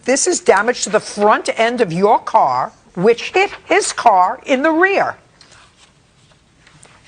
This is damage to the front end of your car, which hit his car in the rear.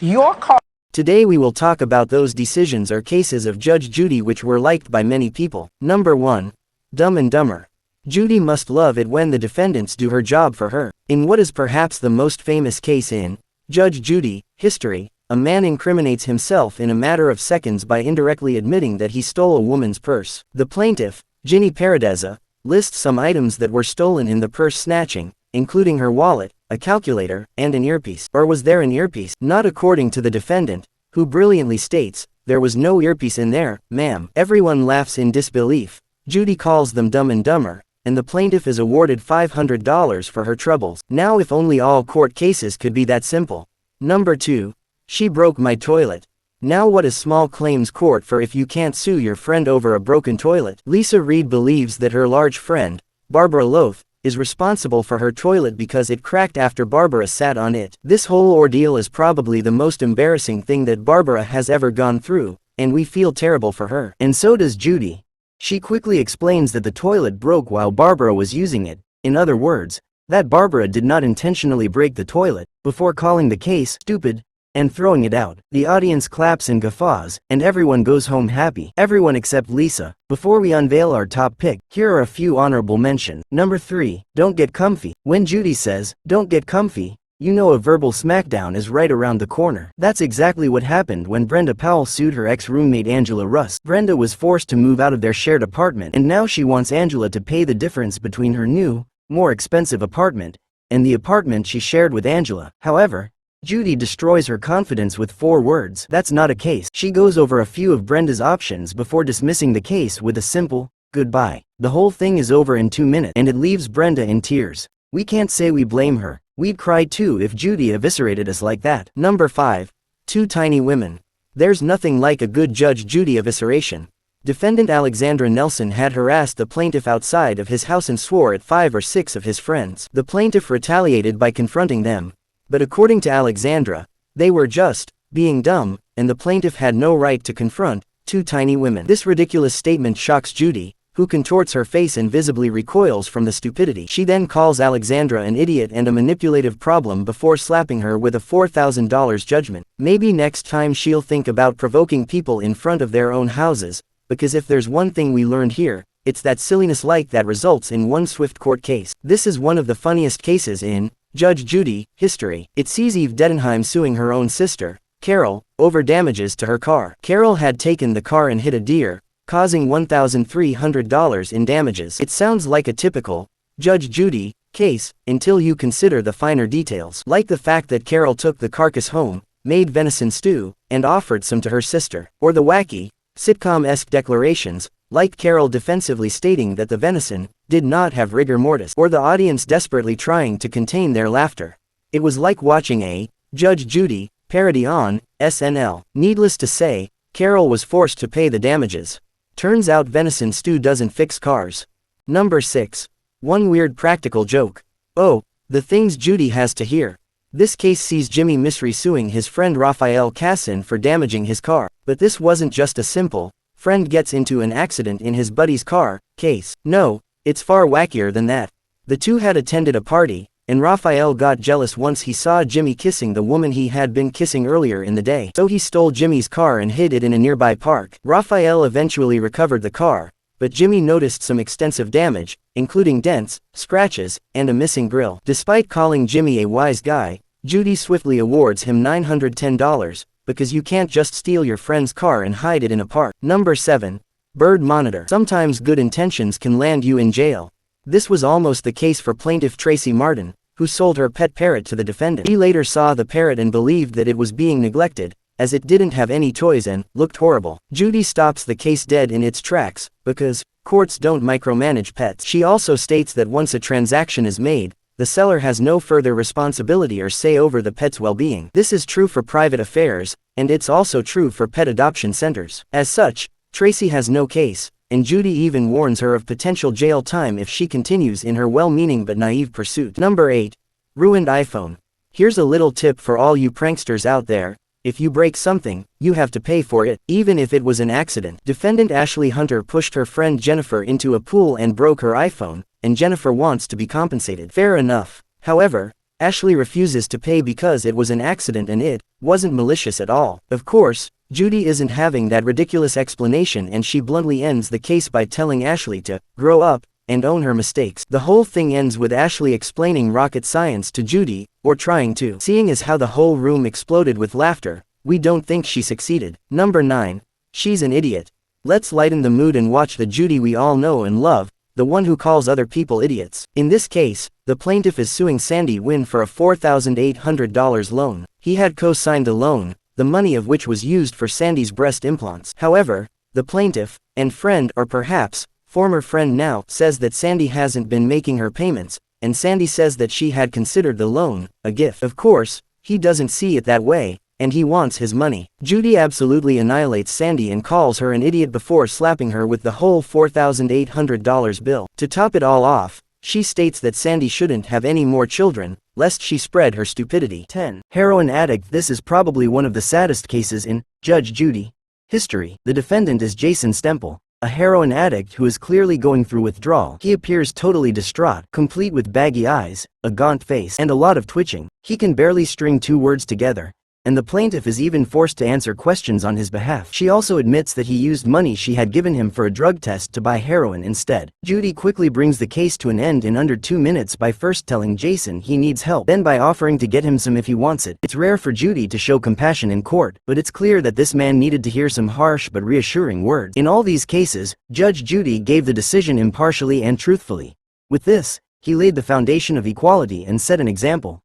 Your car. Today we will talk about those decisions or cases of Judge Judy which were liked by many people. Number 1. Dumb and Dumber. Judy must love it when the defendants do her job for her. In what is perhaps the most famous case in Judge Judy history, a man incriminates himself in a matter of seconds by indirectly admitting that he stole a woman's purse. The plaintiff, Ginny Paradeza, lists some items that were stolen in the purse snatching, including her wallet, a calculator, and an earpiece. Or was there an earpiece? Not according to the defendant, who brilliantly states, "There was no earpiece in there, ma'am." Everyone laughs in disbelief. Judy calls them dumb and dumber, and the plaintiff is awarded $500 for her troubles. Now if only all court cases could be that simple. Number 2. She broke my toilet. Now what is small claims court for if you can't sue your friend over a broken toilet? Lisa Reed believes that her large friend, Barbara Loth, is responsible for her toilet because it cracked after Barbara sat on it. This whole ordeal is probably the most embarrassing thing that Barbara has ever gone through, and we feel terrible for her. And so does Judy. She quickly explains that the toilet broke while Barbara was using it. In other words, that Barbara did not intentionally break the toilet, before calling the case stupid and throwing it out. The audience claps and guffaws, and everyone goes home happy. Everyone except Lisa. Before we unveil our top pick, here are a few honorable mentions. Number 3. Don't get comfy. When Judy says, "Don't get comfy," you know a verbal smackdown is right around the corner. That's exactly what happened when Brenda Powell sued her ex-roommate Angela Russ. Brenda was forced to move out of their shared apartment, and now she wants Angela to pay the difference between her new, more expensive apartment and the apartment she shared with Angela. However, Judy destroys her confidence with 4 words. That's not a case. She goes over a few of Brenda's options before dismissing the case with a simple, "Goodbye." The whole thing is over in 2 minutes, and it leaves Brenda in tears. We can't say we blame her. We'd cry too if Judy eviscerated us like that. Number 5. Two Tiny Women. There's nothing like a good Judge Judy evisceration. Defendant Alexandra Nelson had harassed the plaintiff outside of his house and swore at 5 or 6 of his friends. The plaintiff retaliated by confronting them. But according to Alexandra, they were just being dumb, and the plaintiff had no right to confront 2 tiny women. This ridiculous statement shocks Judy, who contorts her face and visibly recoils from the stupidity. She then calls Alexandra an idiot and a manipulative problem before slapping her with a $4,000 judgment. Maybe next time she'll think about provoking people in front of their own houses, because if there's one thing we learned here, it's that silliness like that results in one swift court case. This is one of the funniest cases in Judge Judy history. It sees Eve Dedenheim suing her own sister, Carol, over damages to her car. Carol had taken the car and hit a deer, causing $1,300 in damages. It sounds like a typical Judge Judy case until you consider the finer details, like the fact that Carol took the carcass home, made venison stew, and offered some to her sister, or the wacky, sitcom-esque declarations, like Carol defensively stating that the venison did not have rigor mortis, or the audience desperately trying to contain their laughter. It was like watching a Judge Judy parody on SNL. Needless to say, Carol was forced to pay the damages. Turns out venison stew doesn't fix cars. Number 6. One weird practical joke. Oh, the things Judy has to hear. This case sees Jimmy Misri suing his friend Raphael Cassin for damaging his car. But this wasn't just a simple friend gets into an accident in his buddy's car case. No, it's far wackier than that. The two had attended a party, and Raphael got jealous once he saw Jimmy kissing the woman he had been kissing earlier in the day. So he stole Jimmy's car and hid it in a nearby park. Raphael eventually recovered the car, but Jimmy noticed some extensive damage, including dents, scratches, and a missing grill. Despite calling Jimmy a wise guy, Judy swiftly awards him $910, because you can't just steal your friend's car and hide it in a park. Number 7. Bird monitor. Sometimes good intentions can land you in jail. This was almost the case for plaintiff Tracy Martin, who sold her pet parrot to the defendant. He later saw the parrot and believed that it was being neglected, as it didn't have any toys and looked horrible. Judy stops the case dead in its tracks, because courts don't micromanage pets. She also states that once a transaction is made, the seller has no further responsibility or say over the pet's well-being. This is true for private affairs, and it's also true for pet adoption centers. As such, Tracy has no case, and Judy even warns her of potential jail time if she continues in her well-meaning but naive pursuit. Number 8. Ruined iPhone. Here's a little tip for all you pranksters out there. If you break something, you have to pay for it, even if it was an accident. Defendant Ashley Hunter pushed her friend Jennifer into a pool and broke her iPhone, and Jennifer wants to be compensated. Fair enough. However, Ashley refuses to pay because it was an accident and it wasn't malicious at all. Of course, Judy isn't having that ridiculous explanation and she bluntly ends the case by telling Ashley to grow up and own her mistakes. The whole thing ends with Ashley explaining rocket science to Judy, or trying to. Seeing as how the whole room exploded with laughter, we don't think she succeeded. Number 9. She's an idiot. Let's lighten the mood and watch the Judy we all know and love, the one who calls other people idiots. In this case, the plaintiff is suing Sandy Wynn for a $4,800 loan. He had co-signed the loan, the money of which was used for Sandy's breast implants. However, the plaintiff, and friend or perhaps, former friend now, says that Sandy hasn't been making her payments, and Sandy says that she had considered the loan a gift. Of course, he doesn't see it that way, and he wants his money. Judy absolutely annihilates Sandy and calls her an idiot before slapping her with the whole $4,800 bill. To top it all off, she states that Sandy shouldn't have any more children, lest she spread her stupidity. 10. Heroin addict. This is probably one of the saddest cases in Judge Judy history. The defendant is Jason Stemple, a heroin addict who is clearly going through withdrawal. He appears totally distraught, complete with baggy eyes, a gaunt face, and a lot of twitching. He can barely string 2 words together, and the plaintiff is even forced to answer questions on his behalf. She also admits that he used money she had given him for a drug test to buy heroin instead. Judy quickly brings the case to an end in under 2 minutes by first telling Jason he needs help, then by offering to get him some if he wants it. It's rare for Judy to show compassion in court, but it's clear that this man needed to hear some harsh but reassuring words. In all these cases, Judge Judy gave the decision impartially and truthfully. With this, he laid the foundation of equality and set an example.